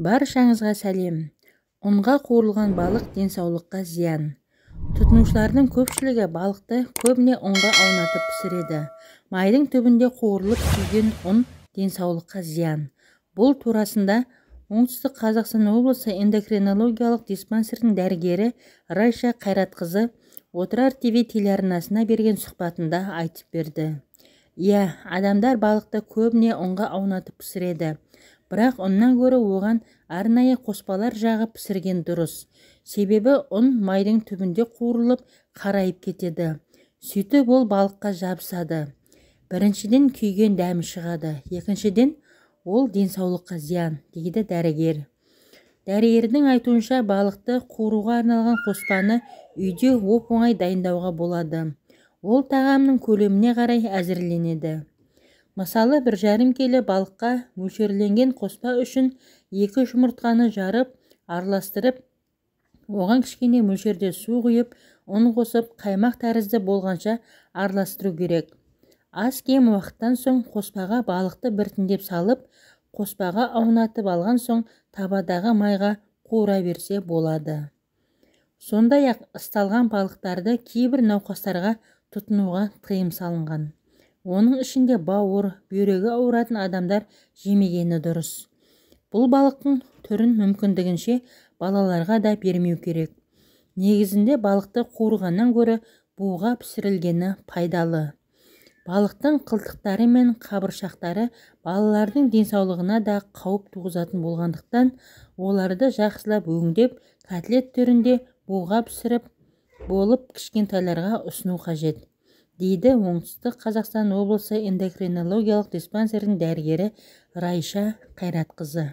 Баршаңызға сәлем. Ұнға қуырылған балық денсаулыққа зиян. Тұтынушылардың көпшілігі балықты көбіне ұнға аунатып пісіреді. Майдың түбінде қуырылып күйген ұн денсаулыққа зиян. Бұл турасында Оңтүстік Қазақстан облысы эндокринологиялық диспансердің дәрігері Райша Қайратқызы Отырар ТВ телеарнасына берген сұхбатында айтып берді. Адамдар балықты көбіне ұнға аунатып пісіреді. Бірақ ұннан гөрі оған арнайы қоспалар жағып пісірген дұрыс. Себебі ұн майдың түбінде қуырылып қарайып кетеді. Сөйтіп ол балыққа жабысады. Біріншіден күйген дәмі шығады. Екіншіден ол денсаулыққа зиян, дейді дәрігер. Дәрігердің айтуынша балықты қуыруға арналған қоспаны үйде оп-оңай дайындауға болады. Ол тағамның көлеміне қарай әзірленеді. Мысалы, 1,5 келі балыққа мөлшерленген қоспа үшін 2 жұмыртқаны жарып, араластырып, оған кішкене мөлшерде су құйып, ұн қосып, қаймақ тәрізді болғанша араластыру керек. Аз кем уақыттан соң қоспаға балықты біртіндеп салып, қоспаға аунатып алған соң табадағы майға қуыра берсе болады. Сондай-ақ ысталған балықтарды кейбір науқастарға тұтынуға тыйым салынған. Оның ішінде бауыр, бүйрегі ауыратын адамдар жемегені дұрыс. Бұл балықтың түрін мүмкіндігінше балаларға да бермеу керек. Негізінде балықты қуырғаннан гөрі буға пісірілгені пайдалы. Балықтың қылтықтары мен қабыршақтары балалардың денсаулығына да қауіп туғызатын болғандықтан, оларды жақсылап өңдеп, котлет түрінде буға пісіріп болып кішкентайларға ұсыну қажет, дейді Оңтүстік Қазақстан облысы эндокринологиялық диспансердің дәрігері Райша Қайратқызы.